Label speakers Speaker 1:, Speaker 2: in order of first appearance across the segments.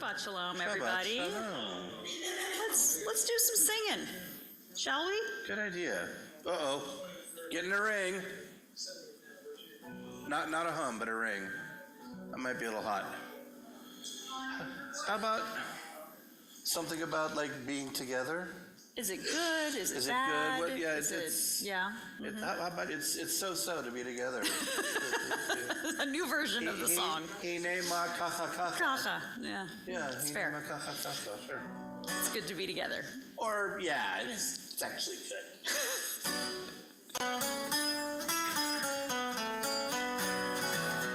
Speaker 1: Shabbat Shalom, everybody.
Speaker 2: Shabbat Shalom.
Speaker 1: Let's do some singing, shall we?
Speaker 2: Good idea. Uh-oh. Get in a ring. Not a hum, but a ring. That might be a little hot. How about something about like being together?
Speaker 1: Is it good? Is it
Speaker 2: Is
Speaker 1: bad?
Speaker 2: it good? What, yeah,
Speaker 1: yeah.
Speaker 2: How about it's so to be together?
Speaker 1: A new version of the song.
Speaker 2: Hinema kacha kacha.
Speaker 1: Kacha. Yeah.
Speaker 2: Yeah,
Speaker 1: It's fair.
Speaker 2: hinema kacha kacha. Sure.
Speaker 1: It's good to be together.
Speaker 2: Or yeah, it's actually good.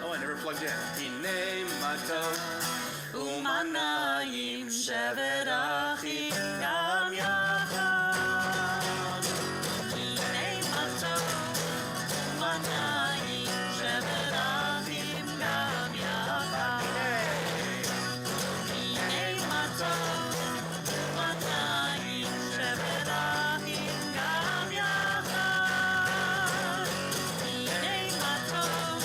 Speaker 2: Oh, I never plugged in. Hinema
Speaker 1: Umanayim shevet achim gam yachad. Hinei matov. Umanayim shevet achim gam yachad. Hinei matov. Umanayim shevet achim gam yachad. Hinei matov.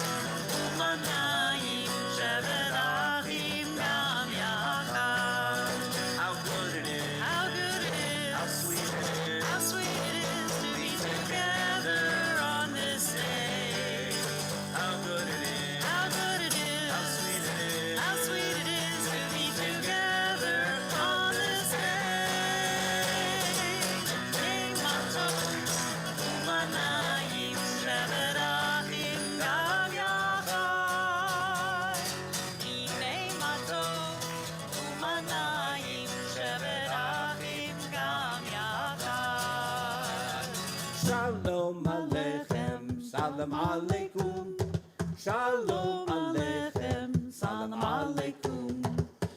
Speaker 1: Umanayim shevet achim gam yachad.
Speaker 2: How good it is.
Speaker 1: How good it is.
Speaker 2: How sweet it is.
Speaker 1: How sweet it is to be together on this day.
Speaker 2: How good it is.
Speaker 1: How good it is.
Speaker 2: How sweet it is.
Speaker 1: How sweet it is to be together on this day. Hey, matov, umanayim, shevet achim gam yachad. Hinei matov, umanayim, shevet achim gam yachad.
Speaker 3: Shalom Aleichem, Salam Aleikum. Shalom Aleichem, Salam Aleikum.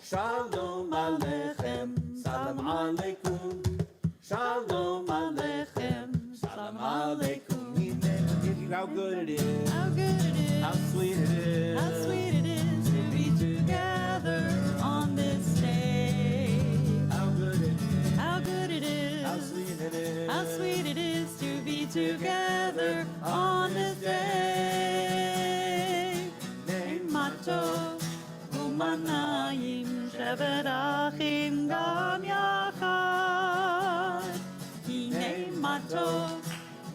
Speaker 3: Shalom Aleichem, Salam Aleikum. Shalom Aleichem, Salam Aleikum. How good it is,
Speaker 1: How good it is.
Speaker 3: how sweet it is,
Speaker 1: How sweet it is to be together on this day.
Speaker 3: how good it is,
Speaker 1: How good it is.
Speaker 3: how sweet it is,
Speaker 1: How sweet it is to be together on this day.
Speaker 3: Name
Speaker 1: Matov umanayim shevet achim gam yachad. Hinei matov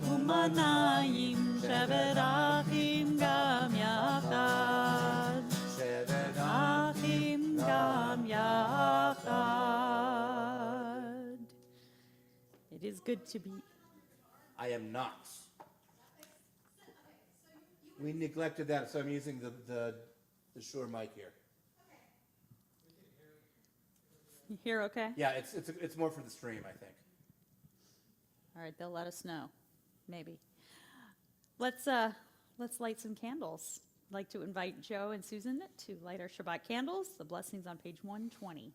Speaker 1: umanayim shevet achim gam yachad.
Speaker 3: Shevet
Speaker 1: Achim gam yachad. It is good to be.
Speaker 3: I am not. We neglected that, so I'm using the Shure mic here.
Speaker 1: You hear okay?
Speaker 3: Yeah, it's more for the stream, I think.
Speaker 1: All right, they'll let us know. Maybe. Let's light some candles. I'd like to invite Joe and Susan to light our Shabbat candles. The blessings on page 120.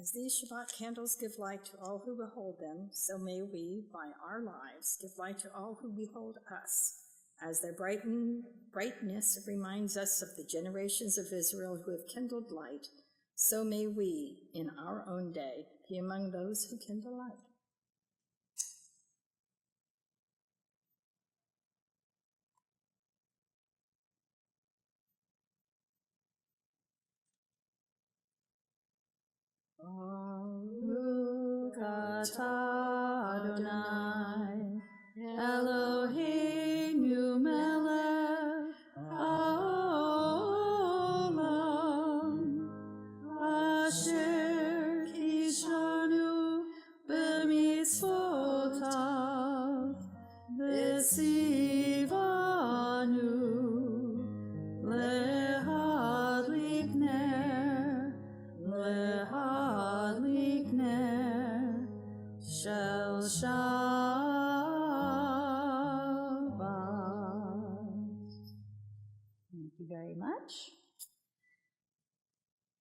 Speaker 4: As these Shabbat candles give light to all who behold them, so may we, by our lives, give light to all who behold us. As their brightness reminds us of the generations of Israel who have kindled light, so may we, in our own day, be among those who kindle light. Baruch atah Adonai, Eloheinu melech haolam, asher kishanu b'mitzvotav, v'tzivanu lehadlik ner shel Shabbat. Thank you very much.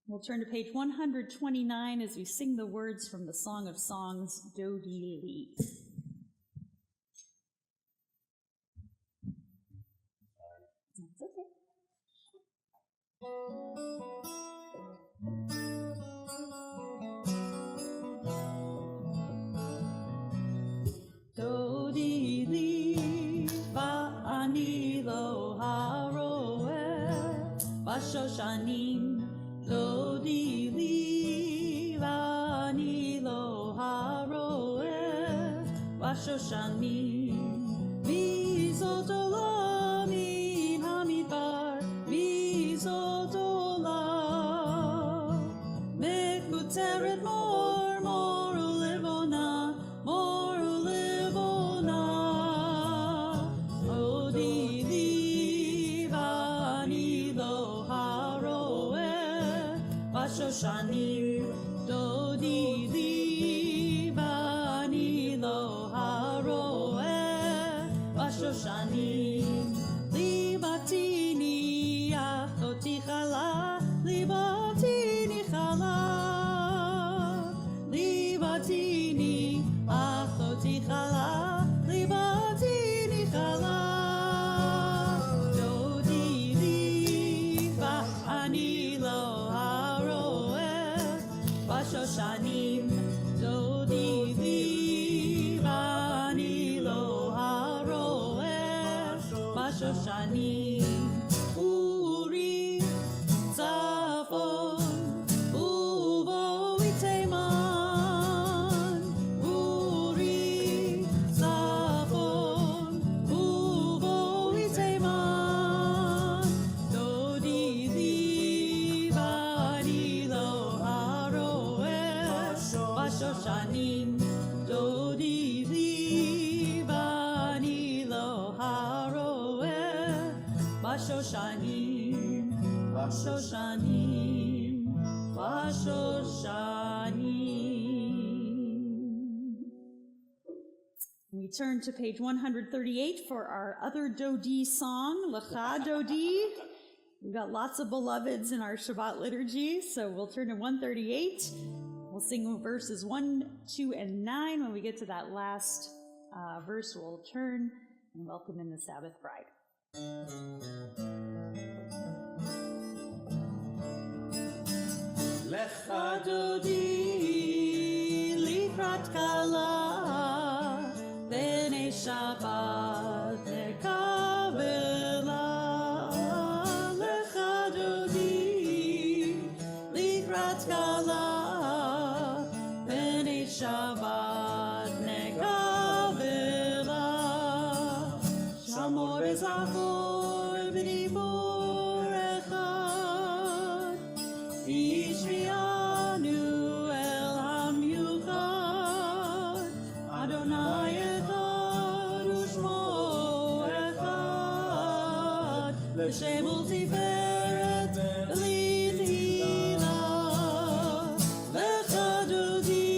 Speaker 4: We'll turn to page 129 as we sing the words from the Song of Songs, Dodi Li. That's okay.
Speaker 1: בשושנים, מזאת עולה מן המדבר, מזאת עולה, מקוצרת מור, מור ולבונה, מור ולבונה, הודי לי ואני לא הרואה, בשושנים דודי לי ואני לא הרואה, בשושנים ליבתי ניח אותי חלה, ליבתי ניחלה, ליבתי ניח אותי חלה, ליבתי ניחלה, דודי לי ואני לא הרואה, בשושנים דודי לי ואני לא הרואה, בשושנים אורי צפון ובואי תימן, אורי צפון ובואי תימן, דודי לי ואני לא הרואה, בשושנים דודי לי ואני לא הרואה, בשושנים, בשושנים, בשושנים. We turn to page 138 for our other Dodi song, Lecha Dodi. We've got lots of beloveds in our Shabbat liturgy, so we'll turn to 138. We'll sing verses 1, 2, and 9. When we get to that last verse, we'll turn and welcome in the Sabbath bride.
Speaker 3: Lecha
Speaker 1: Dodi likrat kala, b'nei Shabbat nekavela. Lecha Dodi likrat kala, b'nei Shabbat nekavela. Shamor v'zachor v'dibur echad, Ishrianu el hamyuchad, Adonai echad u'shmo echad, l'shem u'tiferet v'litila. Lecha Dodi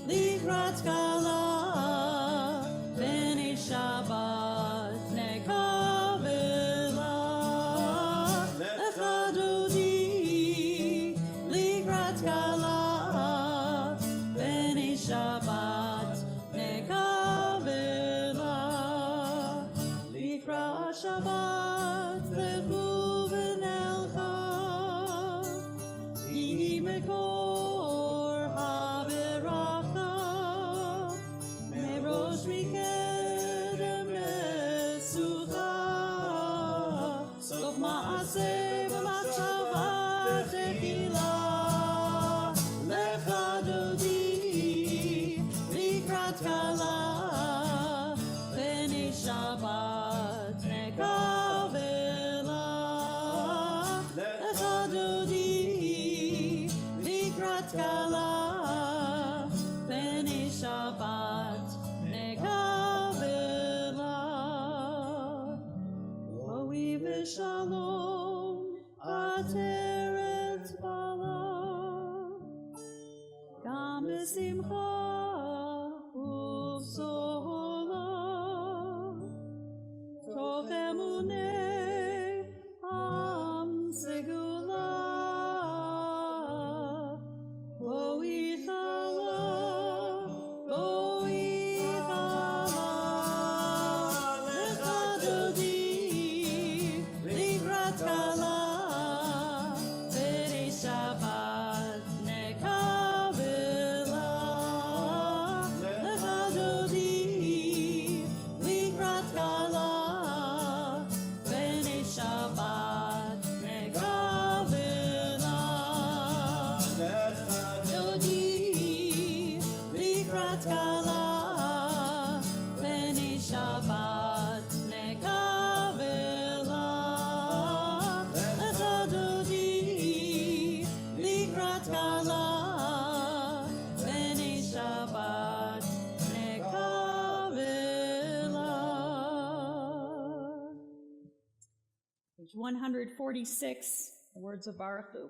Speaker 1: likrat kala, b'nei Shabbat nekavela. Lecha Dodi likrat kala, b'nei Shabbat nekavela. Likra Shabbat lechu v'nelcha, Yihi mekor ha'beracha, merosh mikedem lesucha, sof ma'aseh v'machshava tehila. Lecha Dodi likrat kala, b'nei Shabbat nekavela. Lecha Dodi likrat kala, b'nei Shabbat nekavela. Boi v'shalom ateret bala, gam b'simcha uv'sohola, toch emunei am segula. Boi chala, boi chala. Lecha Dodi likrat kala, b'nei Shabbat nekavela. Lecha Dodi likrat kala, b'nei Shabbat nekavela. Dodi likrat kala, 146, the words of Baruch Hu.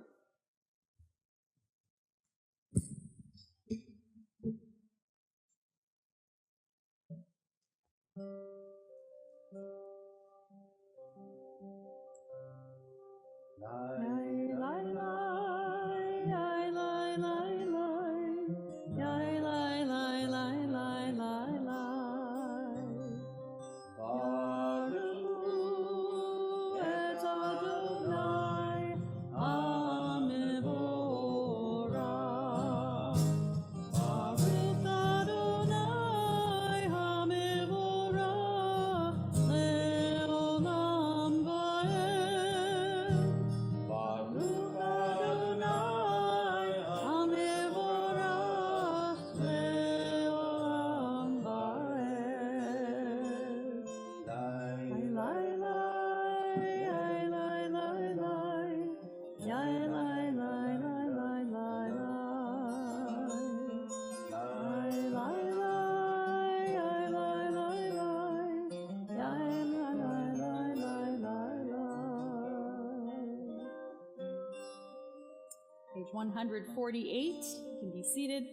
Speaker 1: Page 148, you can be seated.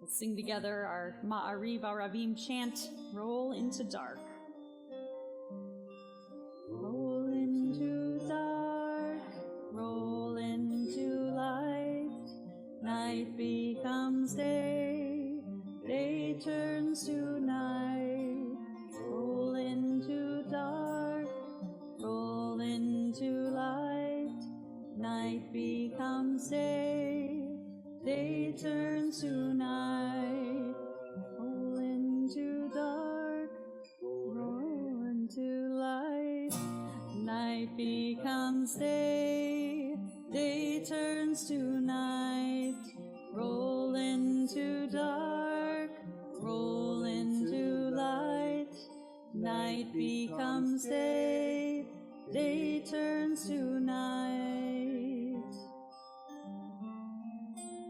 Speaker 1: We'll sing together our Ma'ariv Aravim chant, Roll into Dark. Roll into dark, roll into light. Night becomes day, day turns to night. Roll into dark, roll into light. Night becomes day, day turns to night. Roll into dark, roll into light. Night becomes day, day turns to night. Roll into dark, roll into light. Night becomes day, day turns to night.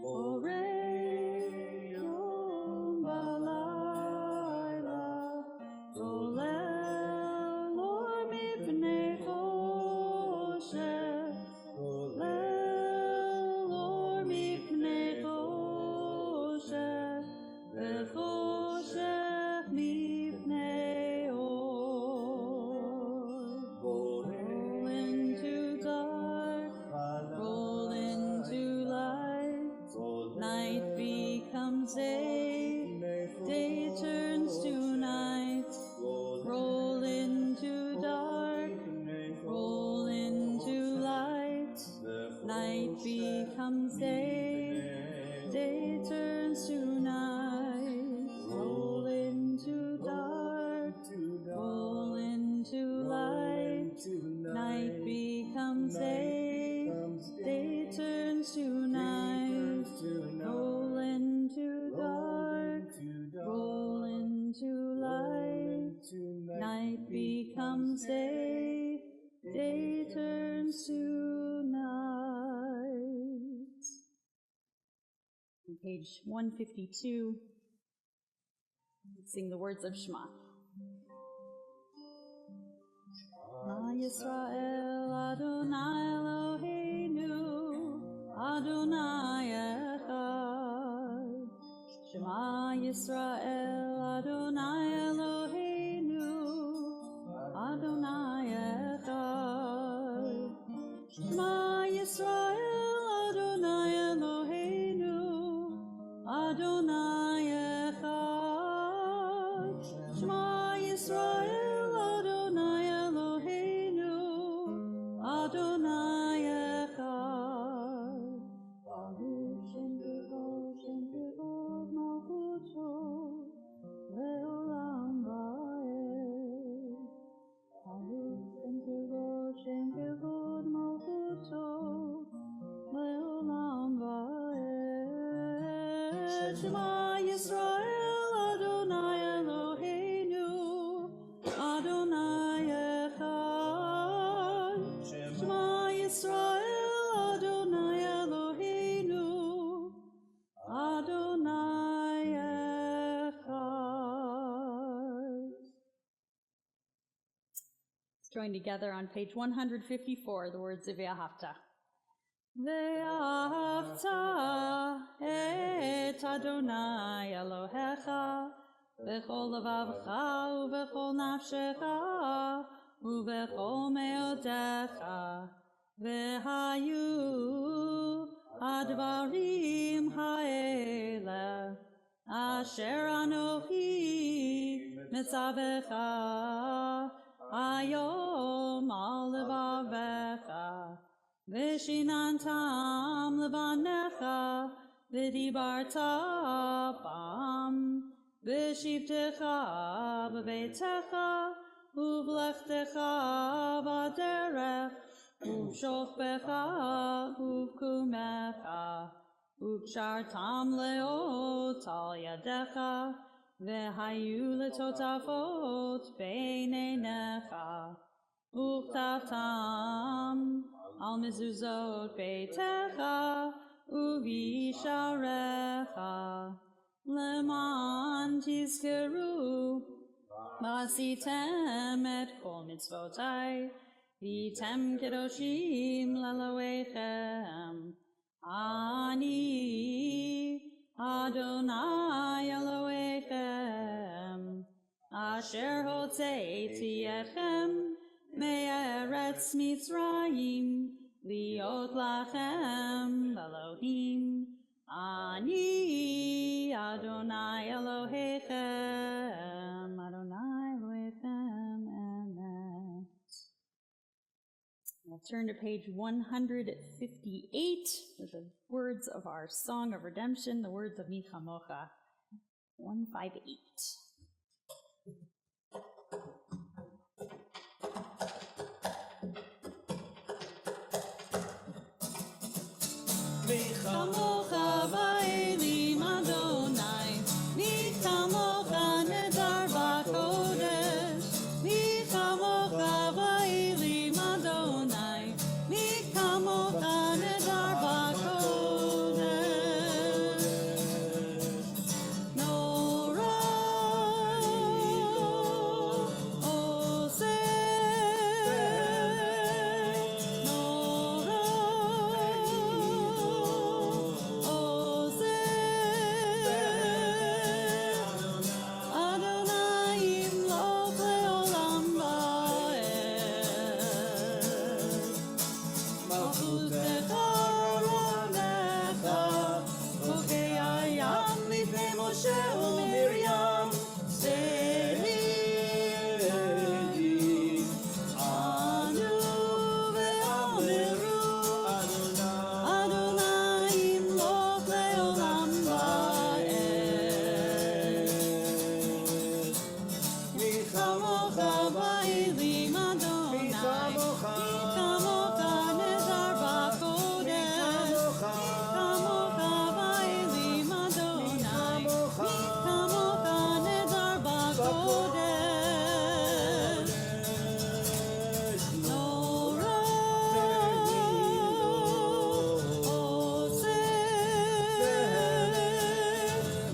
Speaker 1: Orei yom balayla, zolel or mipnei choshech, zolel or mipnei choshech, vechoshech mipnei or. Roll into dark, roll into light. Night becomes day, day turns to night. Roll into dark, roll into light. Night becomes day, day turns to night. Roll into dark, roll into light. Night becomes day, day turns to night. Roll into dark, roll into light. Night becomes day, day turns to night. On page 152, sing the words of Shema. Shema Yisrael Adonai Eloheinu Adonai Echad. Shema Yisrael Adonai Eloheinu Adonai Echad. Shema Yisrael Adonai Eloheinu Adonai Echad. Shema Yisrael Adonai Eloheinu Adonai Echad. Baruch Shem Kevod Malchuto Leolam Vaed. Baruch Shem Kevod Malchuto Leolam Vaed. Shema Yisrael Adonai Eloheinu Adonai Echad. Shema Yisrael Adonai Eloheinu Adonai Echad. Join together on page 154, the words of Ve'ahavta. Ve'ahavta et Adonai Elohecha v'chol levavcha u'v'chol nafshecha u'v'chol me'odecha ve'hayu advarim ha'ele asher anochi mitzavecha ayom al levavecha v'shinantam levanecha v'dibarta bam v'shivtecha b'beitecha u'vlechtecha b'derech u'shofbecha u'kumecha u'kshartam leot al yadecha v'hayu letotafot b'neinecha u'chtavtam al mezuzot beitecha u'visharecha leman tizkeru v'asitem et kol mitzvotai v'tem kedoshim laloechem ani Adonai Elohechem asher hotzeiti echem me'eretz Mitzrayim liot lachem Elohim ani Adonai Elohechem Adonai Elohechem Emet. We'll turn to page 158 with the words of our Song of Redemption, the words of Mi Chamocha. 158. Mi Chamocha ba'elim Adonai, Mi Chamocha nedar b'kodesh, Mi Chamocha ba'elim Adonai, Mi Chamocha nedar b'kodesh. Nora oseh, Nora Adonai imloch leolam va'ed. Malchutecha ronecha, chokei hayam lifnei Moshe u'Miriam. Sehi anu ve'ameru, Adonai imloch leolam va'ed. Mi chamocha ba'elim Adonai, Mi chamocha nedar b'kodesh, Mi chamocha ba'elim Adonai, Mi chamocha nedar b'kodesh. Nora oseh,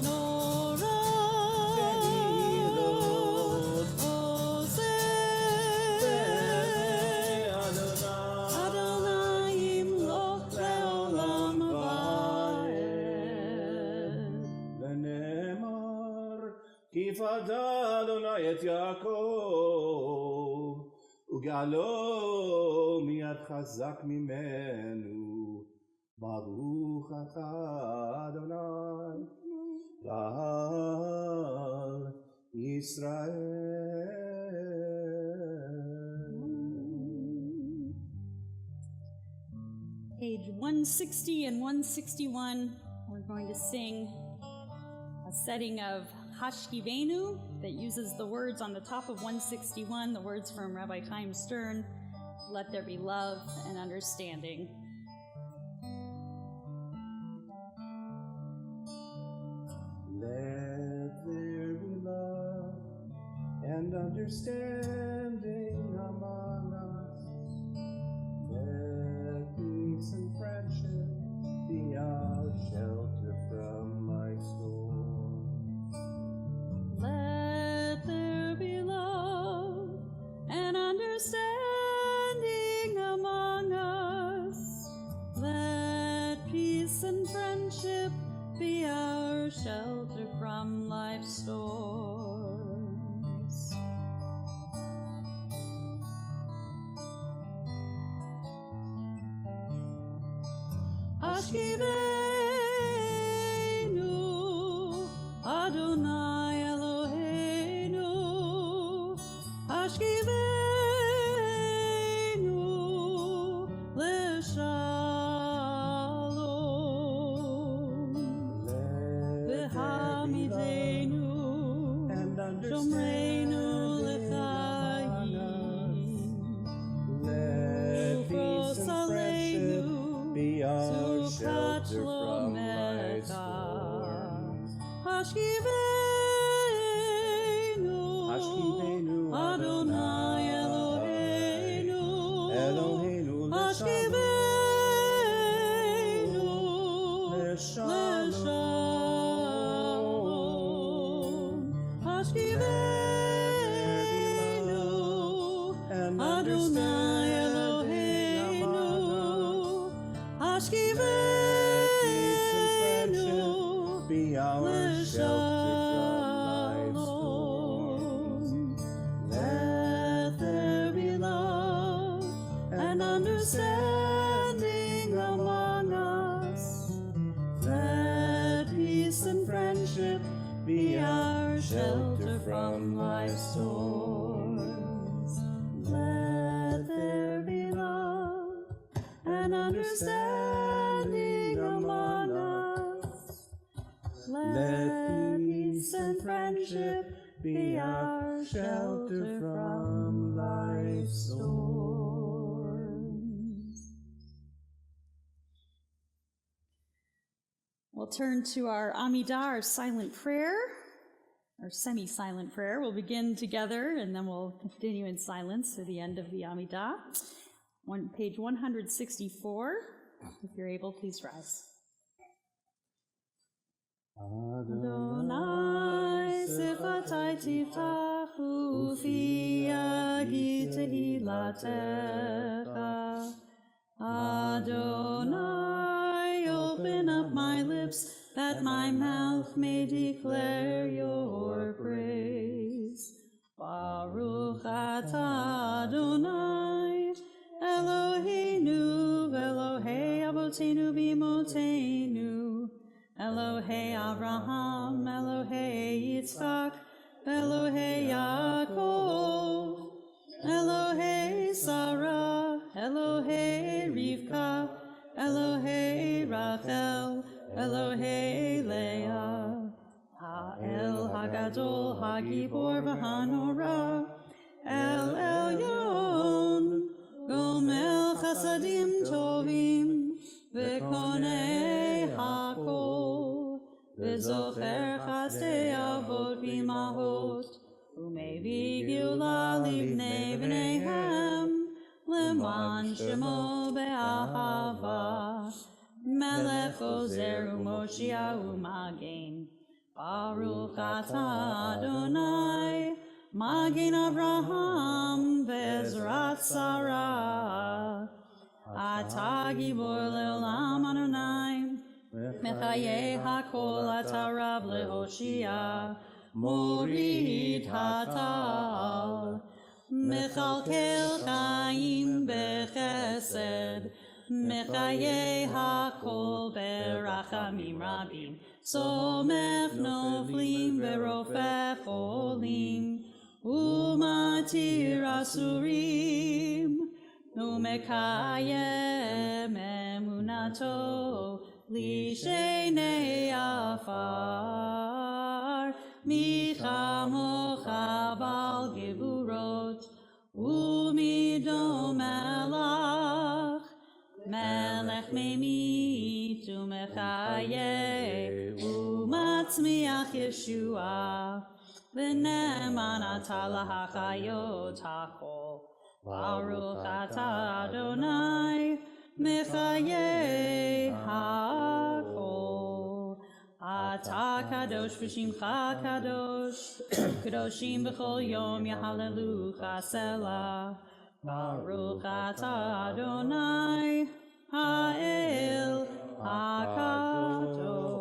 Speaker 1: Nora oseh, Adonai imloch leolam va'ed.
Speaker 3: ונאמר, כי פדה אדוני את יעקב, וגאלו מיד חזק ממנו, ברוך אתה אדוני, גאל ישראל.
Speaker 1: Page 160 and 161, we're going to sing a setting of Hashkivenu that uses the words on the top of 161, the words from Rabbi Chaim Stern, let there be love and understanding.
Speaker 3: Let there be love and understanding among us. Let peace and friendship be our shelter from my storm.
Speaker 1: Let there be love and understanding from life's storms. Ashkivenu, Adonai Eloheinu, Ashkivenu, Leshalom, V'hamidenu,
Speaker 3: and
Speaker 1: Shomreinu L'chaim,
Speaker 3: let peace and friendship be our shelter from life's storms.
Speaker 1: Hashkivenu,
Speaker 3: Hashkivenu,
Speaker 1: Adonai Eloheinu,
Speaker 3: Eloheinu,
Speaker 1: Hashkivenu,
Speaker 3: Leshalom.
Speaker 1: Leshalom, Hashkivenu,
Speaker 3: And
Speaker 1: Adonai Eloheinu, Hashkivenu,
Speaker 3: be our shelter from life's storms.
Speaker 1: Let there be love and understanding among us. Let peace and friendship be our shelter from life's storms. Let there be love and understanding among us.
Speaker 3: Let peace and friendship be our shelter from life's storms.
Speaker 1: We'll turn to our Amidah, our silent prayer, our semi-silent prayer. We'll begin together and then we'll continue in silence to the end of the Amidah. Page 164. If you're able, please rise. Adonai sifatai tiftachu fi yagi tehilatecha. Adonai, open up my lips, that my mouth may declare your praise. Baruch atah Adonai, Eloheinu, Elohei Avotenu b'imotenu, Elohei Avraham, Elohei Yitzchak, Elohei Yaakov, Elohei Sarah, Elohei Rivka, Elohei Rachel, Elohei Leah, Ha'el Hagadol, Hagibor v'Hanora, El Elyon, Gomel Chasadim Tovim, V'konei Hakol, V'zocher Chasdei Avot V'imahot, U'mevi Geulah Livnei V'neihem, Leman Shemo Be'ahava, Melech Ozer U'Moshia U'Magen, Baruch atah Adonai, Magen Avraham Ve'ezrat Sarah, Atah Gibor Le'olam Adonai, Mechayeh HaKol atah Rav Lehoshia, Morid Hatal, Mechalkel Chaim Bechesed, Mechayeh HaKol Berachamim Rabim, Somech Noflim Verofeh Cholim, Umatir Asurim, Umekayem Emunato, Lishenei Afar, Michamocha Bal Gevurot, Umidom Melach, Melech Memit Umechayeh, Umatzmiach Yeshua, V'ne'eman atah lahachayot hakol, Baruch atah Adonai, Mechayeh hakol. Atah kadosh v'shimcha kadosh, kadoshim b'chol yom yahalelucha selah. Baruch atah Adonai, ha'el hakadosh.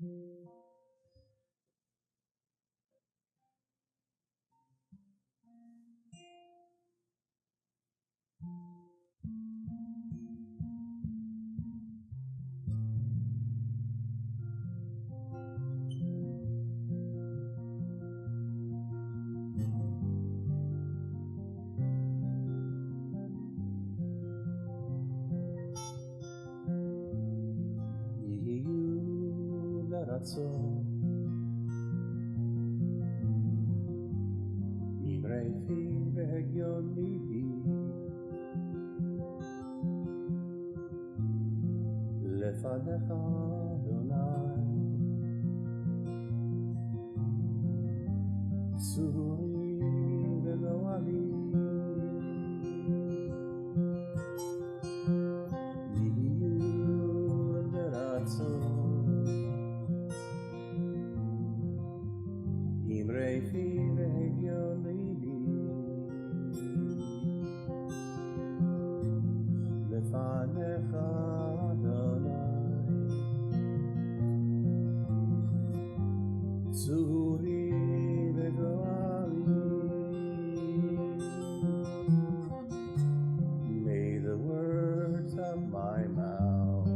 Speaker 3: יהיו לרצון אמרי פי והגיון ליבי לפניך אדוני צורי וגואלי אמרי פי והגיון ליבי לפניך אדוני צורי וגואלי May the words of my mouth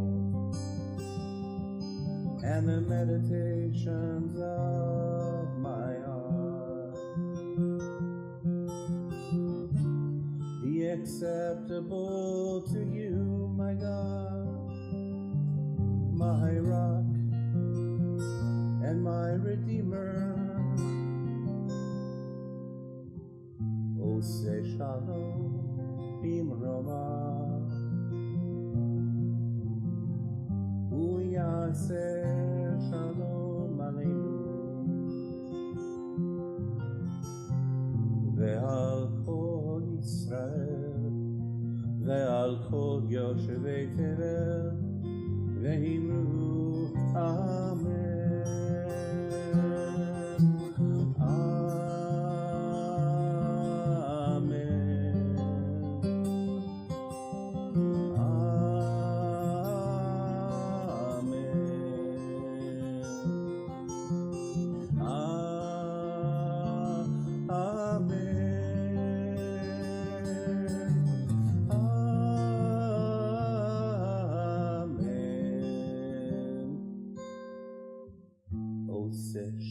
Speaker 3: and the meditations of my heart be acceptable to you, my God, my rock and my redeemer. O say shalom bimroma uyaseh shalom aleinu ועל כל ישראל ועל כל יושבי תבל ואמרו אמן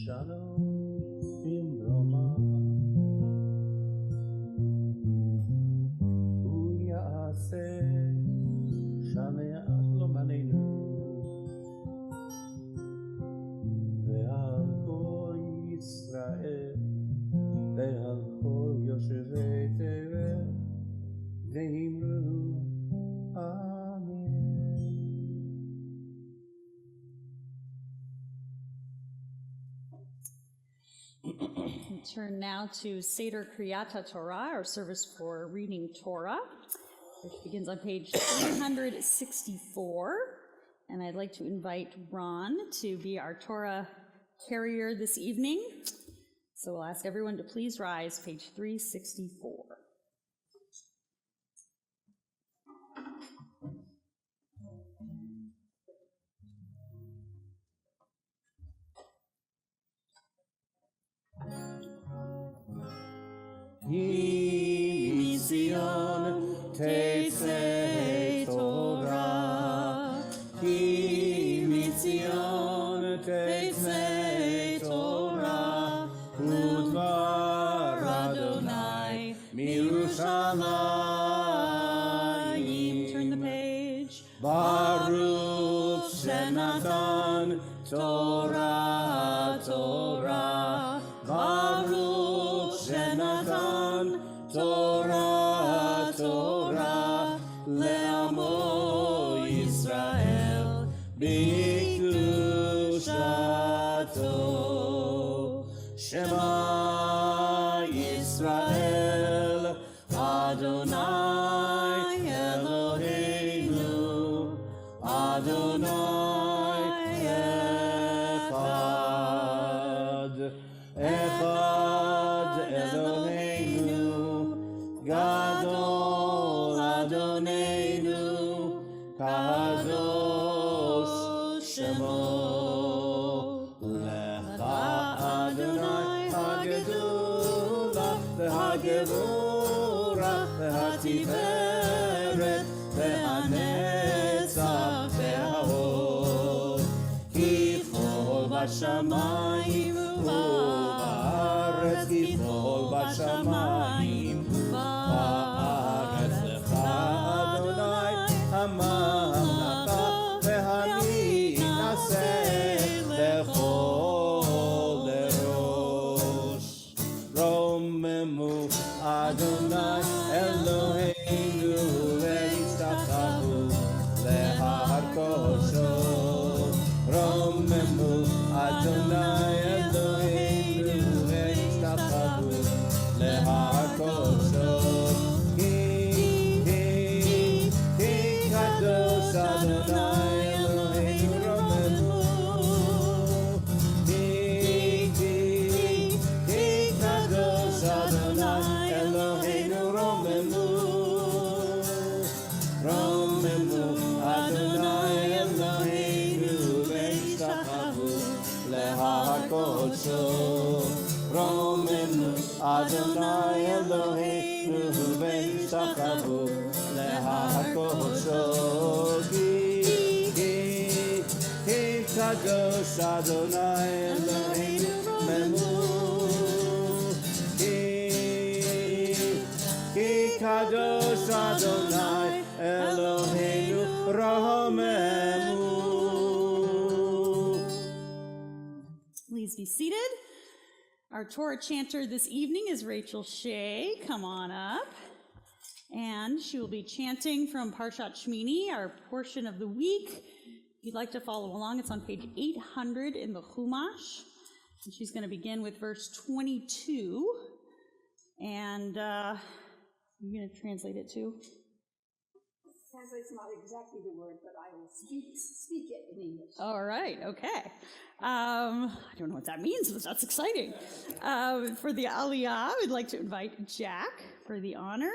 Speaker 3: Shalom bimroma uyaseh shalom aleinu ועל כל ישראל ועל כל יושבי תבל ואמרו אמן.
Speaker 1: Turn now to Seder Kriyata Torah, our service for reading Torah, which begins on page 364. And I'd like to invite Ron to be our Torah carrier this evening. So we'll ask everyone to please rise, page 364.
Speaker 3: Hi Zion tetzeh Torah, Hi Zion tetzeh Torah, Udvar Adonai miYerushalayim.
Speaker 1: Turn the page.
Speaker 3: Baruch Shenatan Torah Torah, Baruch Shenatan Torah Torah le'amo Yisrael b'kedushato. Shema Yisrael Adonai Eloheinu Adonai Echad. Echad Eloheinu Gadol Adonenu Kadosh Shemo. הגבורה והתפארת והנצח וההוד, כי כל בשמיים ובארץ, כי כל בשמיים ובארץ, לך אדוני הממלכה והנינשא לכל דרוש. רוממו אדוני אלוהינו והשתחוו להר קודשו. רוממו אדוני אלוהינו והשתחוו להר קודשו. כי קדוש אדוני אלוהינו רוממו. כי קדוש אדוני אלוהינו רוממו. רוממו אדוני אלוהינו והשתחוו להר קודשו. רוממו אדוני אלוהינו והשתחוו להר קודשו. כי קדוש אדוני אלוהינו רוממו. כי קדוש אדוני אלוהינו רוממו.
Speaker 1: Please be seated. Our Torah chanter this evening is Rachel Shea. Come on up. And she will be chanting from Parshat Shmini, our portion of the week. If you'd like to follow along, it's on page 800 in the Chumash. And she's going to begin with verse 22. And you're going to translate it too?
Speaker 4: Translate's not exactly the word, but I will speak it in English.
Speaker 1: All right, okay. I don't know what that means, but that's exciting. For the Aliyah, we'd like to invite Jack for the honor.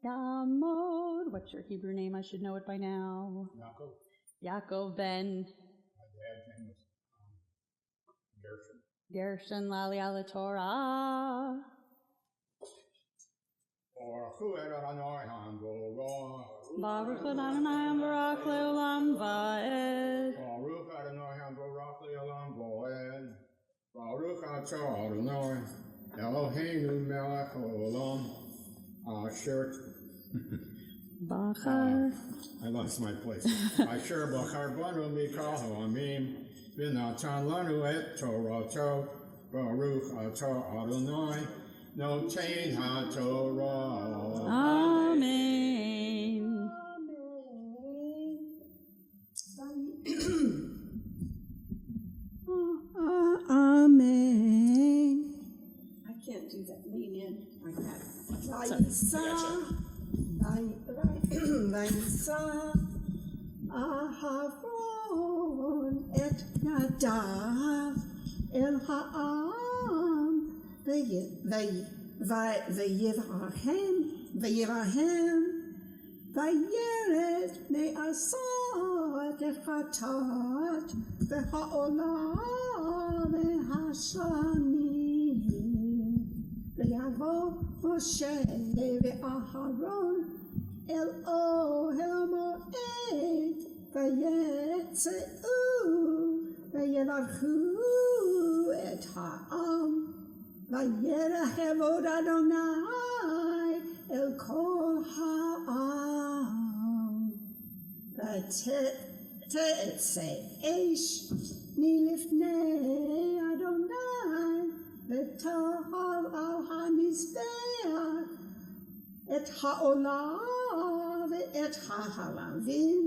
Speaker 1: Yamod, what's your Hebrew name? I should know it by now. Yaakov ben.
Speaker 5: My dad's name was
Speaker 1: Gershon
Speaker 5: Gershon.
Speaker 1: Lali ala Torah.
Speaker 5: Baruch hu Adonai Hamdorah.
Speaker 1: Baruch Adonai Barak leolam vaed.
Speaker 5: Baruch Adonai Hamdorah le'olam va'ed. Baruch atah Adonai Eloheinu melech haolam asher.
Speaker 1: Bachar.
Speaker 5: I lost my place. Asher bachar banu mikal ha'amim v'natan lanu et Torato. Baruch atah Adonai noten ha'Torah.
Speaker 1: Amen.
Speaker 6: Amen. I can't do that. Lean in like that. Vayisa Aharon et Nadav el ha'am vayivrahem vayeret me'asot et chatat v'ha'olam v'hashamim v'yavo Moshe ve'aharon el ohel moed vayetzeu vayevarchu et ha'am vayerahevod Adonai el kol ha'am v'te'etze eish milifnei Adonai v'tahal al hamizbeach et ha'olah ve'et ha'halavim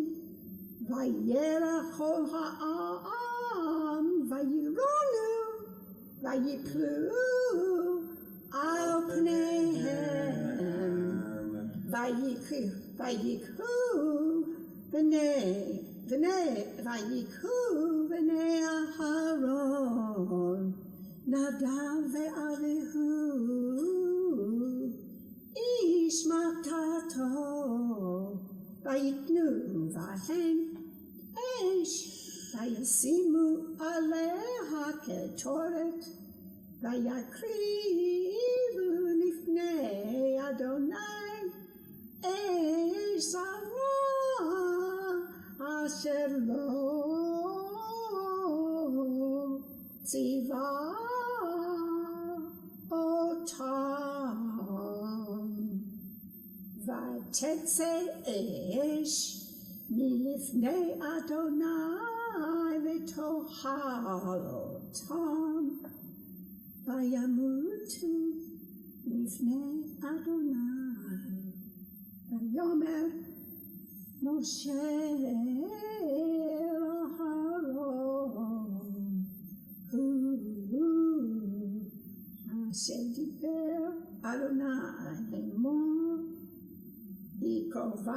Speaker 6: vayerach kol ha'am vayironu vayiplu al pneihem vayikru ויקחו ויקחו בני אהרון, נדב ואביהו, איש מטתו, ויתנו בהם אש, וישימו עליה קטורת, ויקריבו לפני אדוני אש זרה, אשר לא ציווה אותם. ותצא אש מלפני אדוני ותאכל אותם, וימותו לפני אדוני. ויאמר משה אל אהרון, אשר דיבר אדוני לאמור, בקרבי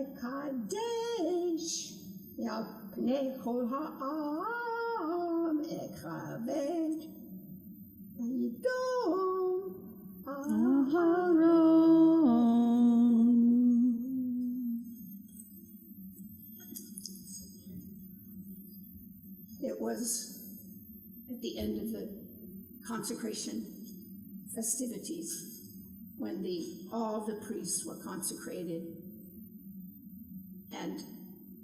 Speaker 6: אקדש, על פני כל העם אקרבד, וידום אהרון. It was at the end of the consecration festivities when all the priests were consecrated and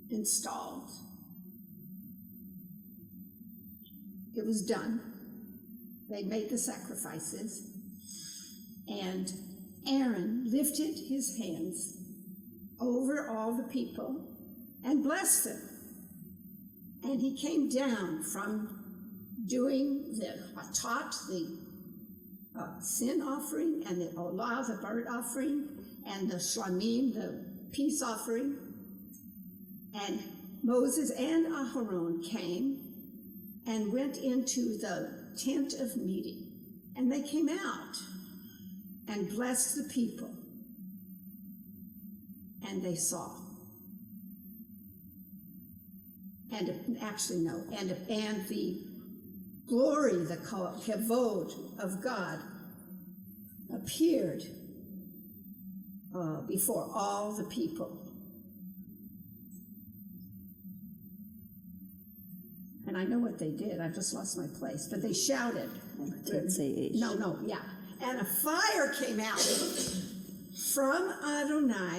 Speaker 6: installed. It was done. They made the sacrifices, and Aaron lifted his hands over all the people and blessed them. And he came down from doing the sin offering, and the olah, the burnt offering, and the shlamim, the peace offering. And Moses and Aharon came and went into the tent of meeting. And they came out and blessed the people. And they saw. And the glory, the kavod of God appeared before all the people. And I know what they did. I just lost my place. But they shouted. No, yeah. And a fire came out from Adonai,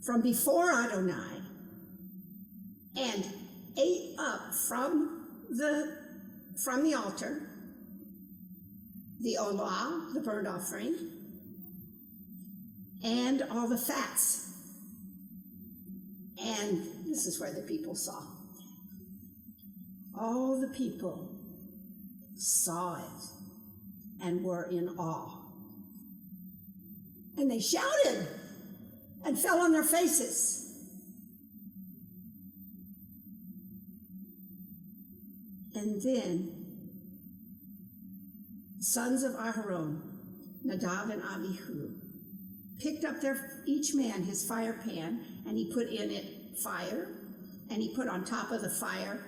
Speaker 6: from before Adonai, and ate up from the altar the olah, the burnt offering, and all the fats. And this is where the people saw. All the people saw it and were in awe. And they shouted and fell on their faces. And then sons of Aharon, Nadav and Abihu, picked up each man his fire pan, and he put in it fire, and he put on top of the fire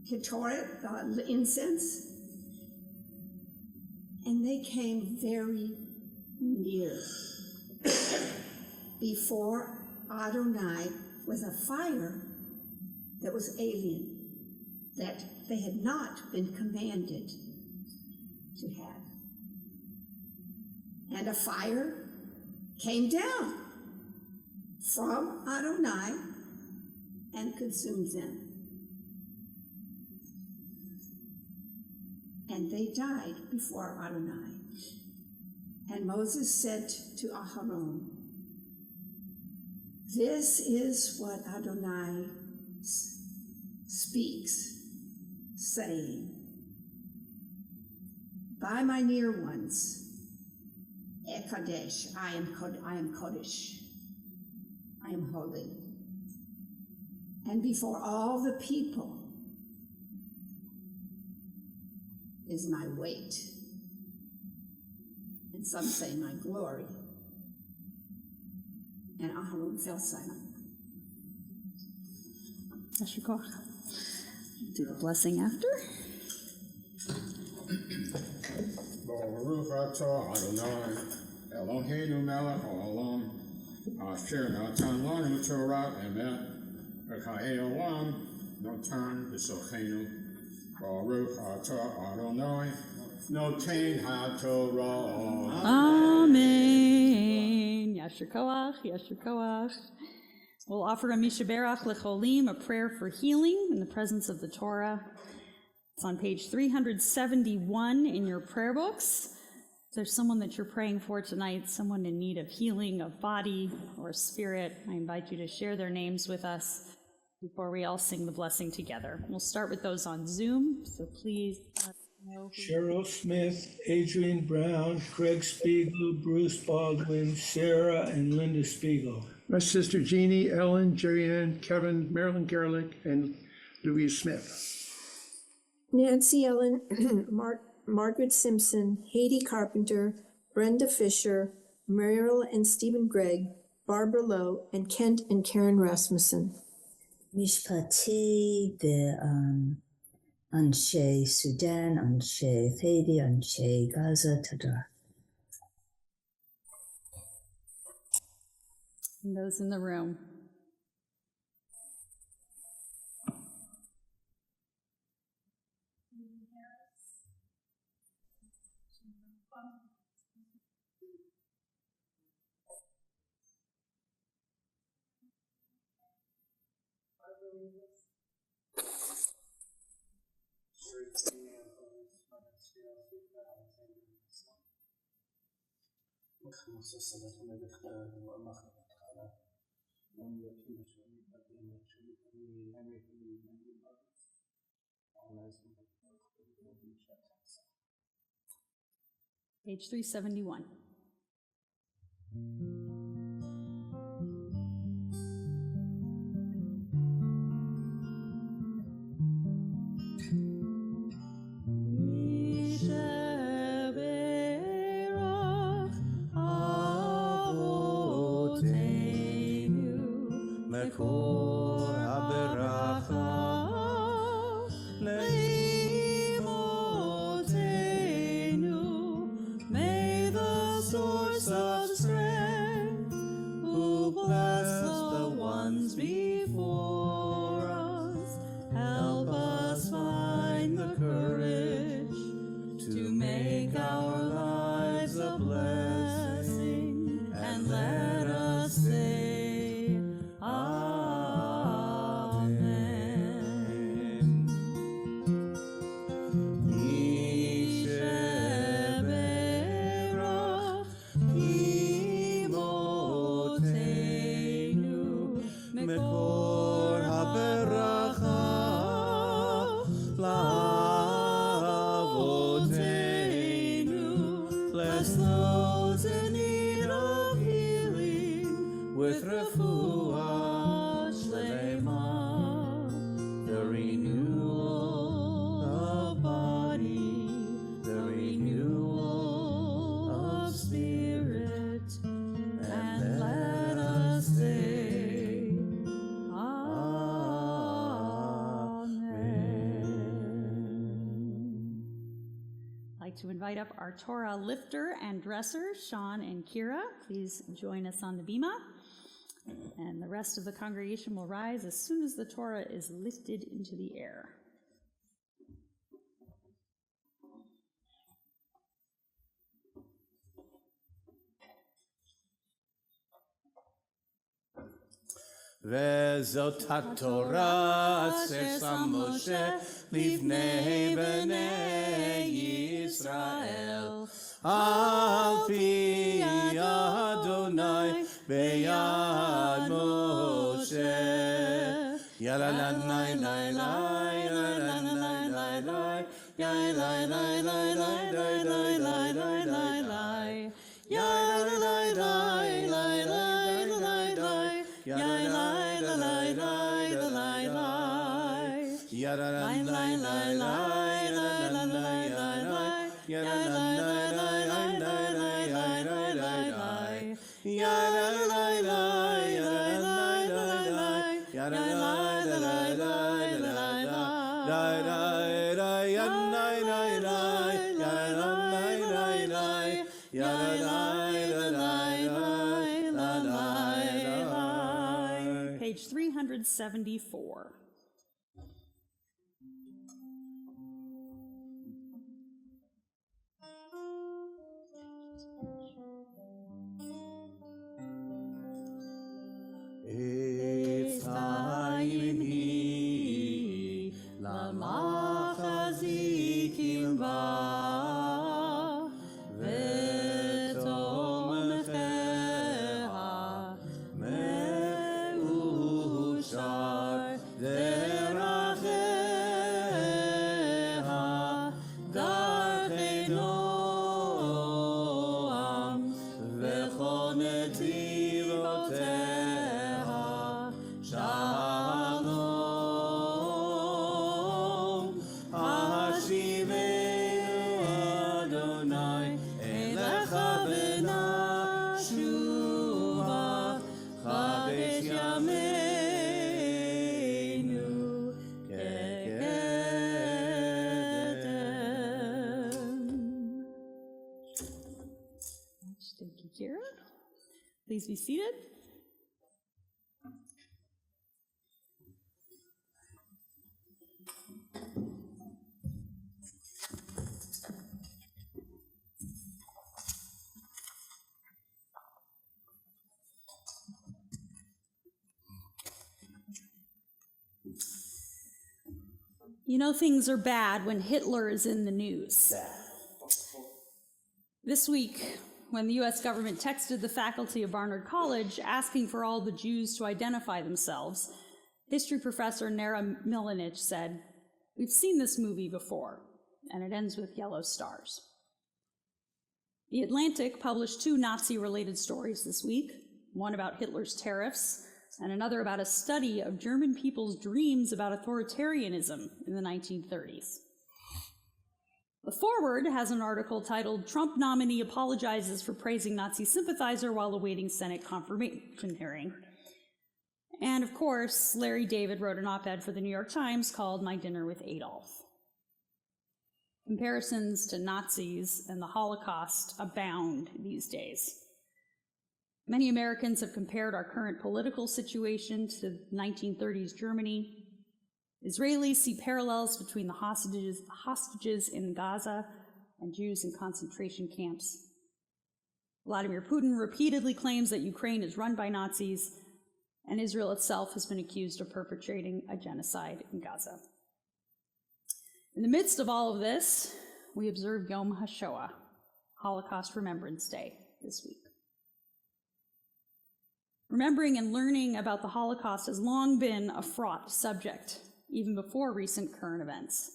Speaker 6: ketoret, incense, and they came very near before Adonai with a fire that was alien, that they had not been commanded to have. And a fire came down from Adonai and consumed them. And they died before Adonai. And Moses said to Aharon, "This is what Adonai speaks, saying, by my near ones, Ekadesh, I am Kodesh, I am holy. And before all the people is my weight, and some say my glory, And Aharon fell silent.
Speaker 1: Yasher koach. Do the blessing after.
Speaker 5: Baruch atah Adonai, Eloheinu melech haolam, asher natan lanu Torah emet, v'chayei olam natan b'sochenu. Baruch atah Adonai, noten haTorah.
Speaker 1: Amen. Yasher koach, Yasher koach. We'll offer a Mishaberach Lecholim, a prayer for healing in the presence of the Torah. It's on page 371 in your prayer books. If there's someone that you're praying for tonight, someone in need of healing of body or spirit, I invite you to share their names with us before we all sing the blessing together. We'll start with those on Zoom, so please let us know.
Speaker 3: Cheryl Smith, Adrian Brown, Craig Spiegel, Bruce Baldwin, Sarah and Linda Spiegel.
Speaker 7: My sister Jeannie, Ellen, Jerry-Ann, Kevin, Marilyn Gerlich, and Louise Smith.
Speaker 8: Nancy Ellen, Margaret Simpson, Haiti Carpenter, Brenda Fisher, Muriel and Stephen Gregg, Barbara Lowe, and Kent and Karen Rasmussen.
Speaker 9: משפטי אנשי סודאן, אנשי חיידי, אנשי גזה, תודה.
Speaker 1: And those in the room. Page 371.
Speaker 3: מקור הברכה לאמותינו. May the source of strength, who bless the ones before us, help us find the courage to make our lives a blessing, and let us say with refuah shlema, the renewal of body, the renewal of spirit, and let us say, Amen.
Speaker 1: I'd like to invite up our Torah lifter and dresser, Sean and Kira. Please join us on the bima. And the rest of the congregation will rise as soon as the Torah is lifted into the air.
Speaker 3: וזאת התורה אשר שם משה לפני בני ישראל, על פי אדוני ביד משה. יאללה לה לה לה לה לה לה לה לה יאללה לה לה לה לה לה לה לה לה לה יאללה לה לה לה לה לה לה יאללה לה לה לה לה לה לה יאללה לה לה לה לה לה לה יאללה לה לה לה לה לה לה לה יאללה לה לה לה
Speaker 1: page 374. Thank you, Kira. Please be seated. You know things are bad when Hitler is in the news. This week, when the US government texted the faculty of Barnard College asking for all the Jews to identify themselves, history professor Nera Milanich said, "We've seen this movie before, and it ends with yellow stars." The Atlantic published 2 Nazi-related stories this week, one about Hitler's tariffs, and another about a study of German people's dreams about authoritarianism in the 1930s. The Forward has an article titled "Trump Nominee Apologizes for Praising Nazi Sympathizer While Awaiting Senate Confirmation Hearing." And of course, Larry David wrote an op-ed for the New York Times called "My Dinner with Adolf." Comparisons to Nazis and the Holocaust abound these days. Many Americans have compared our current political situation to 1930s Germany. Israelis see parallels between the hostages in Gaza and Jews in concentration camps. Vladimir Putin repeatedly claims that Ukraine is run by Nazis, and Israel itself has been accused of perpetrating a genocide in Gaza. In the midst of all of this, we observe Yom HaShoah, Holocaust Remembrance Day, this week. Remembering and learning about the Holocaust has long been a fraught subject, even before recent current events.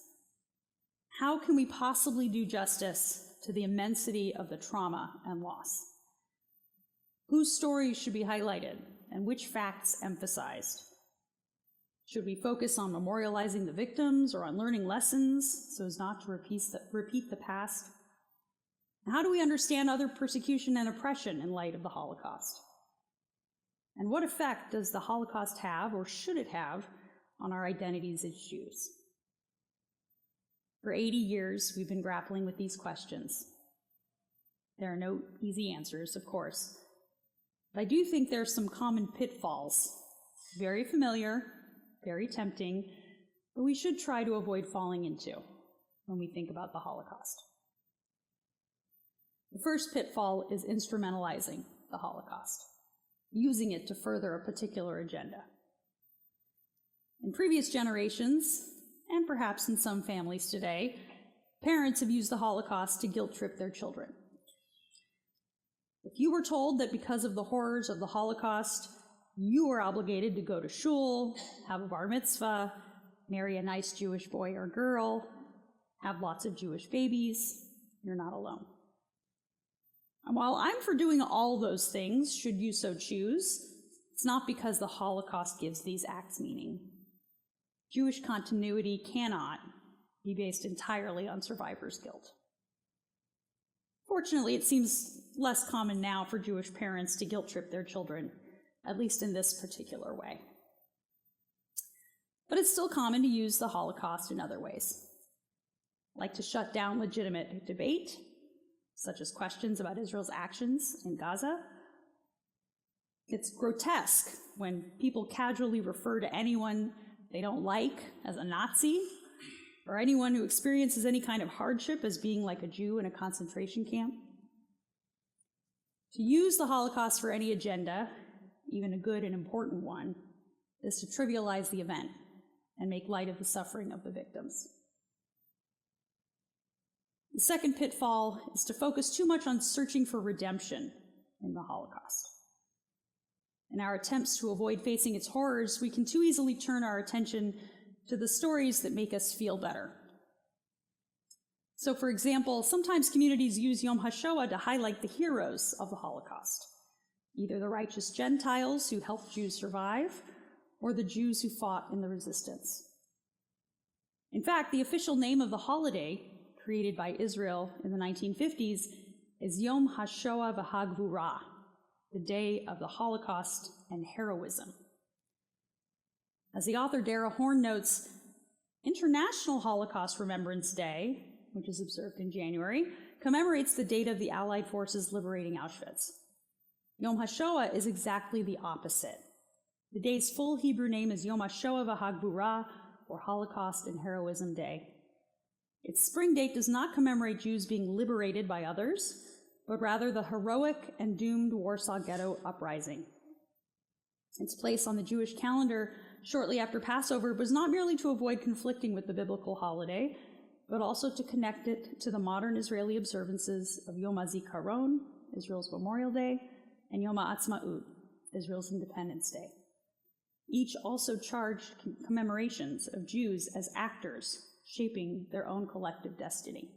Speaker 1: How can we possibly do justice to the immensity of the trauma and loss? Whose stories should be highlighted and which facts emphasized? Should we focus on memorializing the victims or on learning lessons so as not to repeat the past? How do we understand other persecution and oppression in light of the Holocaust? And what effect does the Holocaust have, or should it have, on our identities as Jews? For 80 years, we've been grappling with these questions. There are no easy answers, of course, but I do think there are some common pitfalls, very familiar, very tempting, but we should try to avoid falling into when we think about the Holocaust. The first pitfall is instrumentalizing the Holocaust, using it to further a particular agenda. In previous generations, and perhaps in some families today, parents have used the Holocaust to guilt trip their children. If you were told that because of the horrors of the Holocaust, you were obligated to go to shul, have a bar mitzvah, marry a nice Jewish boy or girl, have lots of Jewish babies, you're not alone. And while I'm for doing all those things, should you so choose, it's not because the Holocaust gives these acts meaning. Jewish continuity cannot be based entirely on survivors' guilt. Fortunately, it seems less common now for Jewish parents to guilt trip their children, at least in this particular way. But it's still common to use the Holocaust in other ways, like to shut down legitimate debate, such as questions about Israel's actions in Gaza. It's grotesque when people casually refer to anyone they don't like as a Nazi, or anyone who experiences any kind of hardship as being like a Jew in a concentration camp. To use the Holocaust for any agenda, even a good and important one, is to trivialize the event and make light of the suffering of the victims. The second pitfall is to focus too much on searching for redemption in the Holocaust. In our attempts to avoid facing its horrors, we can too easily turn our attention to the stories that make us feel better. So, for example, sometimes communities use Yom HaShoah to highlight the heroes of the Holocaust, either the righteous Gentiles who helped Jews survive, or the Jews who fought in the resistance. In fact, the official name of the holiday, created by Israel in the 1950s, is Yom HaShoah v'Hagvura, the Day of the Holocaust and Heroism. As the author Dara Horn notes, International Holocaust Remembrance Day, which is observed in January, commemorates the date of the Allied forces liberating Auschwitz. Yom HaShoah is exactly the opposite. The day's full Hebrew name is Yom HaShoah v'Hagvura, or Holocaust and Heroism Day. Its spring date does not commemorate Jews being liberated by others, but rather the heroic and doomed Warsaw Ghetto uprising. Its place on the Jewish calendar shortly after Passover was not merely to avoid conflicting with the biblical holiday, but also to connect it to the modern Israeli observances of Yom HaZikaron, Israel's Memorial Day, and Yom HaAtzmaut, Israel's Independence Day. Each also charged commemorations of Jews as actors shaping their own collective destiny.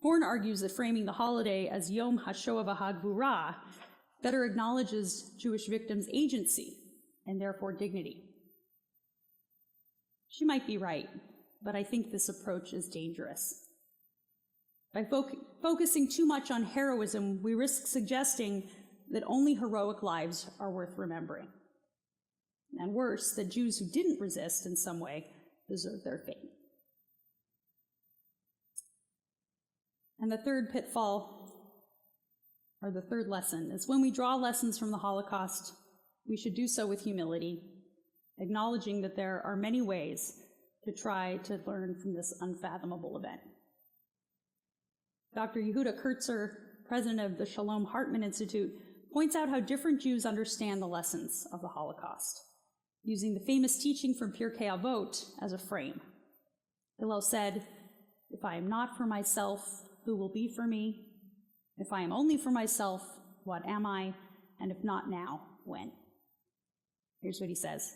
Speaker 1: Horn argues that framing the holiday as Yom HaShoah v'Hagvura better acknowledges Jewish victims' agency and therefore dignity. She might be right, but I think this approach is dangerous. By focusing too much on heroism, we risk suggesting that only heroic lives are worth remembering. And worse, that Jews who didn't resist in some way deserve their fate. And the third pitfall, or the third lesson, is when we draw lessons from the Holocaust, we should do so with humility, acknowledging that there are many ways to try to learn from this unfathomable event. Dr. Yehuda Kurtzer, president of the Shalom Hartman Institute, points out how different Jews understand the lessons of the Holocaust, using the famous teaching from Pirkei Avot as a frame. Hillel said, "If I am not for myself, who will be for me? If I am only for myself, what am I? And if not now, when?" Here's what he says.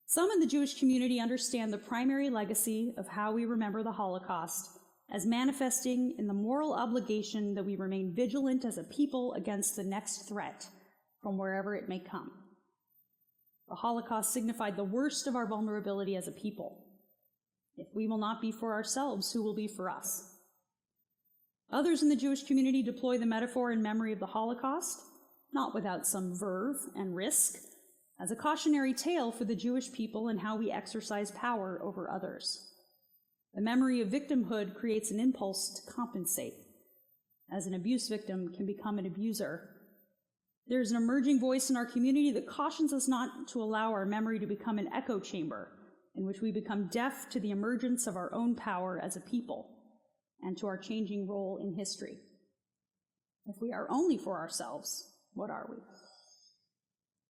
Speaker 1: Some in the Jewish community understand the primary legacy of how we remember the Holocaust as manifesting in the moral obligation that we remain vigilant as a people against the next threat from wherever it may come. The Holocaust signified the worst of our vulnerability as a people. If we will not be for ourselves, who will be for us? Others in the Jewish community deploy the metaphor in memory of the Holocaust, not without some verve and risk, as a cautionary tale for the Jewish people and how we exercise power over others. The memory of victimhood creates an impulse to compensate, as an abuse victim can become an abuser. There's an emerging voice in our community that cautions us not to allow our memory to become an echo chamber in which we become deaf to the emergence of our own power as a people and to our changing role in history. If we are only for ourselves, what are we?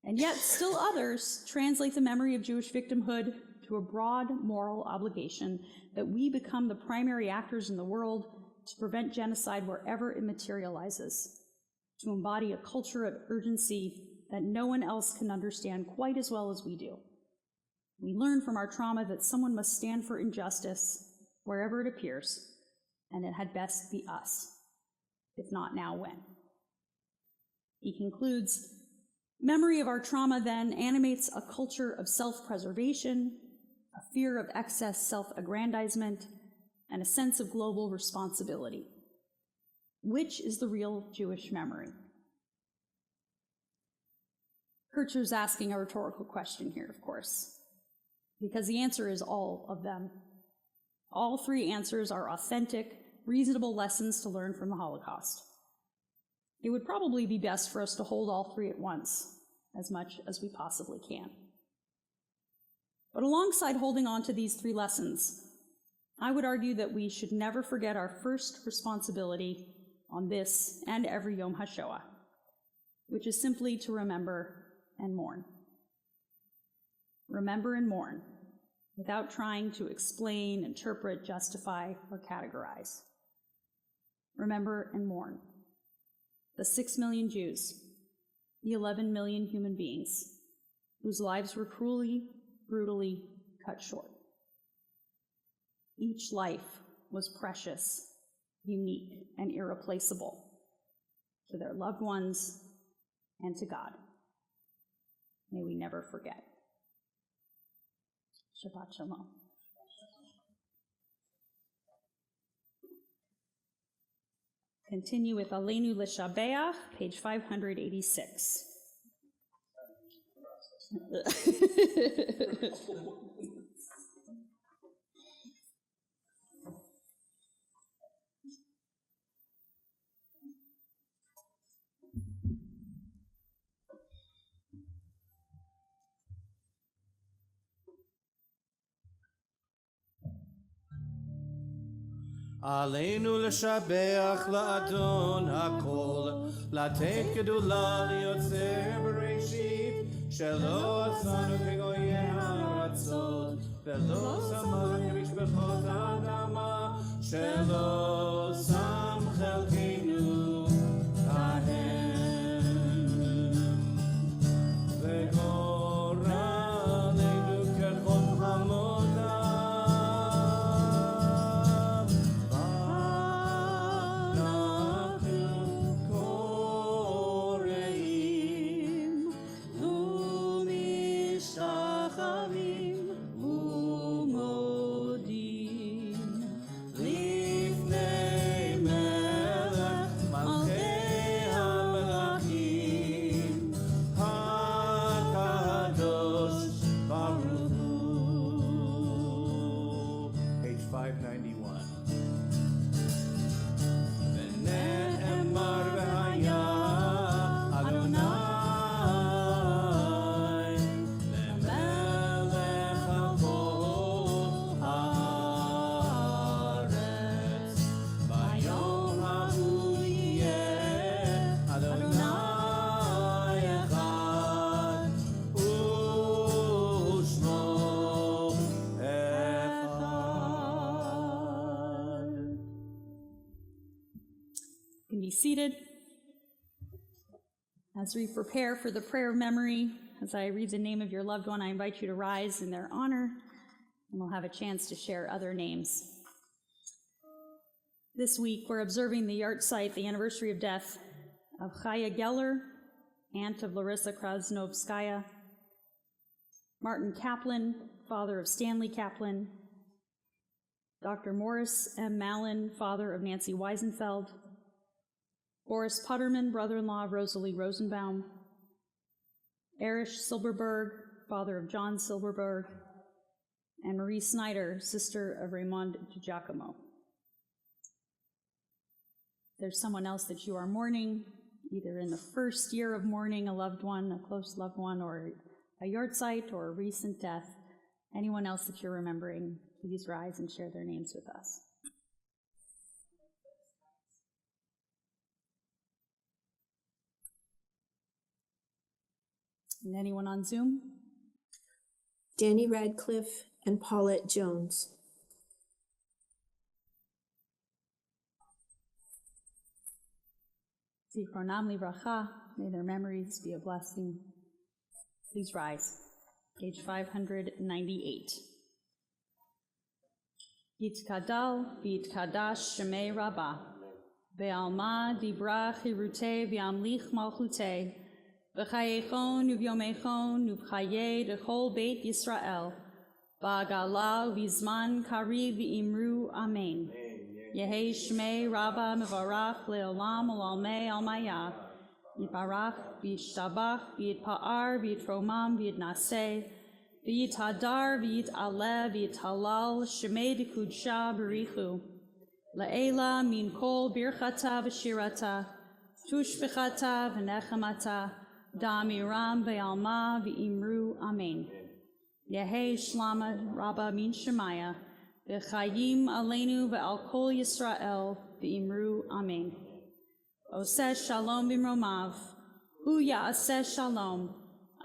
Speaker 1: And yet, still others translate the memory of Jewish victimhood to a broad moral obligation that we become the primary actors in the world to prevent genocide wherever it materializes, to embody a culture of urgency that no one else can understand quite as well as we do. We learn from our trauma that someone must stand for injustice wherever it appears, and it had best be us. If not now, when? He concludes, memory of our trauma then animates a culture of self-preservation, a fear of excess self-aggrandizement, and a sense of global responsibility. Which is the real Jewish memory? Kurtzer's asking a rhetorical question here, of course, because the answer is all of them. All three answers are authentic, reasonable lessons to learn from the Holocaust. It would probably be best for us to hold all three at once, as much as we possibly can. But alongside holding on to these three lessons, I would argue that we should never forget our first responsibility on this and every Yom HaShoah, which is simply to remember and mourn. Remember and mourn, without trying to explain, interpret, justify, or categorize. Remember and mourn. The 6 million Jews, the 11 million human beings, whose lives were cruelly, brutally cut short. Each life was precious, unique, and irreplaceable to their loved ones and to God. May we never forget. Shabbat Shalom. Continue with Aleinu L'Shabeach, page 586.
Speaker 3: עלינו לשבח לאדון הכל, לתת גדולה ליוצר בראשית, שלא עצרנו כגויי הארצות, ולא שמנו כמשפחות האדמה, שלא שם חלקנו בהם, וגורלנו כחום המודם.
Speaker 1: Be seated. As we prepare for the prayer of memory, as I read the name of your loved one, I invite you to rise in their honor, and we'll have a chance to share other names. This week, we're observing the yahrzeit, the anniversary of death of Chaya Geller, aunt of Larissa Krasnovskaya, Martin Kaplan, father of Stanley Kaplan, Dr. Morris M. Mallon, father of Nancy Weisenfeld, Boris Putterman, brother-in-law of Rosalie Rosenbaum, Erich Silberberg, father of John Silberberg, and Marie Snyder, sister of Raymond DiGiacomo. There's someone else that you are mourning, either in the first year of mourning a loved one, a close loved one, or a yahrzeit or a recent death. Anyone else that you're remembering, please rise and share their names with us. And anyone on Zoom?
Speaker 8: Danny Radcliffe and Paulette Jones.
Speaker 1: Zichronam livracha, may their memories be a blessing. Please rise. Page 598. Yitkadal v'yitkadash shemei Rabbah, ve'alma dibra chirutei v'amlich malchutei, v'chayechon u'vyomechon u'vchaye dechol beit Yisrael, ba'agala u'vizman kariv v'imru amen. Yehei shmei Rabbah mevarach le'olam u'lalmei almayah, Yibarach v'yishtabach v'yitpa'ar v'yitromam v'yitnaseh, v'yithadar v'yit'aleh v'yithalal shemei dekudsha b'richu, la'ela min kol birchata v'shirata, tushbechata v'nechamata, da'amiram ve'alma v'imru amen. Yehi shlama rabba min shemaya, v'chayim aleinu ve'al kol Yisrael v'imru amen. Oseh shalom b'mromav, hu ya'aseh shalom,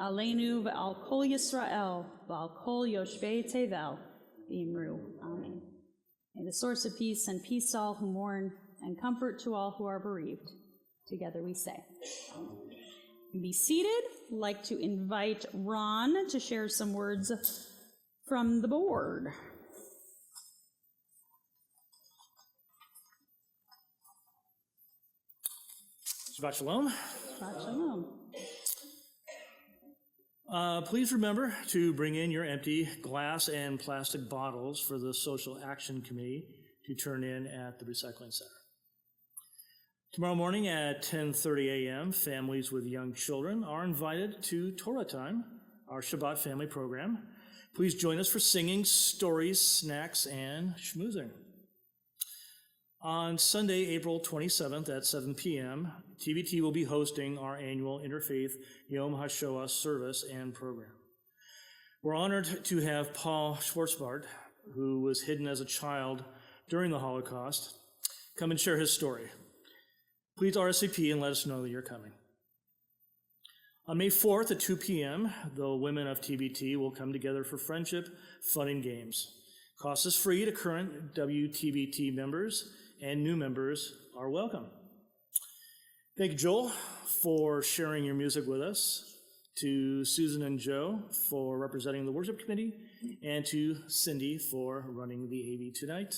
Speaker 1: aleinu ve'al kol Yisrael ve'al kol yoshvei tevel v'imru amen. May the source of peace send peace to all who mourn and comfort to all who are bereaved. Together we say. Be seated. I'd like to invite Ron to share some words from the board.
Speaker 10: Shabbat Shalom.
Speaker 1: Shabbat Shalom.
Speaker 10: Please remember to bring in your empty glass and plastic bottles for the Social Action Committee to turn in at the Recycling Center. Tomorrow morning at 10:30 a.m., families with young children are invited to Torah Time, our Shabbat family program. Please join us for singing, stories, snacks, and schmoozing. On Sunday, April 27th at 7 p.m., TBT will be hosting our annual Interfaith Yom HaShoah service and program. We're honored to have Paul Schwartzbart, who was hidden as a child during the Holocaust, come and share his story. Please RSVP and let us know that you're coming. On May 4th at 2 p.m., the women of TBT will come together for friendship, fun, and games. Cost is free to current WTBT members, and new members are welcome. Thank you, Joel, for sharing your music with us, to Susan and Joe for representing the worship committee, and to Cindy for running the AV tonight.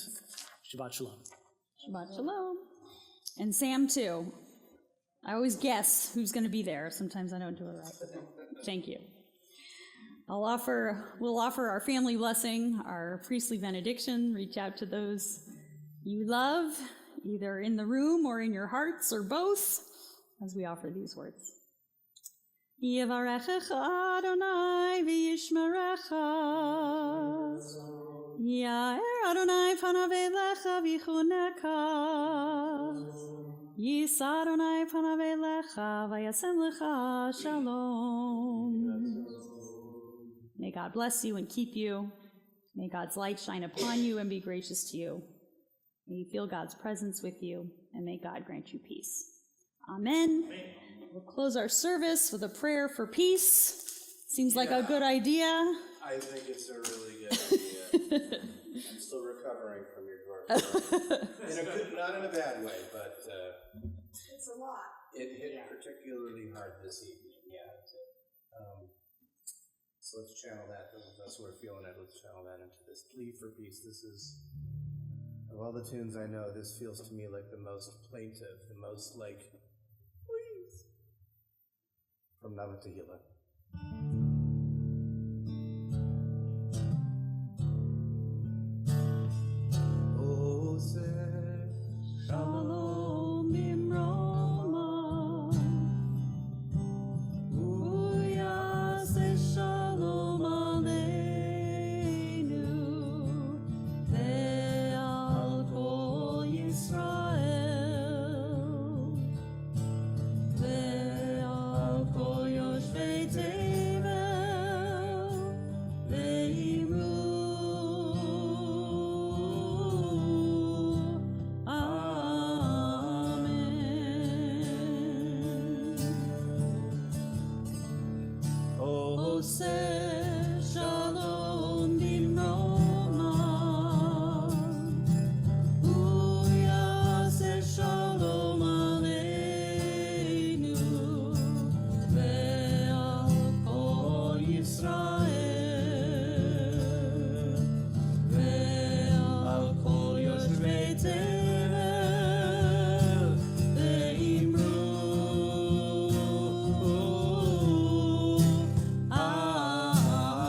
Speaker 10: Shabbat Shalom.
Speaker 1: Shabbat Shalom. And Sam, too. I always guess who's going to be there. Sometimes I don't do it right. Thank you. We'll offer our family blessing, our priestly benediction. Reach out to those you love, either in the room or in your hearts or both, as we offer these words. Yivarechecha Adonai v'yishmerecha. Ya'er Adonai panav elecha v'chuneka. Yisa Adonai panav elecha v'yasem lecha shalom. May God bless you and keep you. May God's light shine upon you and be gracious to you. May you feel God's presence with you, and may God grant you peace. Amen. We'll close our service with a prayer for peace. Seems like a good idea.
Speaker 3: I think it's a really good idea. I'm still recovering from your door. Not in a bad way, but
Speaker 6: It's a lot.
Speaker 3: it hit particularly hard this evening. Yeah. So let's channel that. That's what we're feeling it. Let's channel that into this plea for peace. This is, of all the tunes I know, this feels to me like the most plaintive, the most like, please. From Nava Tehillah. Oh, say,
Speaker 1: Shalom bimroma. Uyase shalom aleinu. Ve'al kol Yisrael. Ve'al kol yoshvei tevel. Ve'imru Oseh shalom bimroma. Uyaseh shalom aleinu. Ve'al kol Yisrael. Ve'al kol yoshvei tevel. Ve'imru Amen.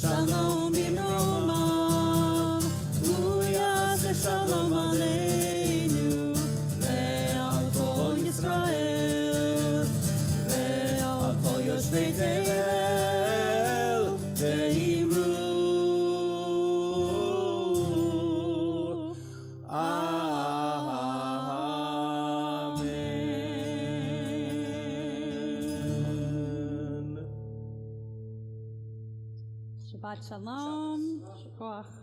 Speaker 1: Shalom bimromav, uyase shalom aleinu, ve'al kol Yisrael, ve'al kol yoshvei Tevel, ve'imru. Amen. Shabbat shalom. Shabbat.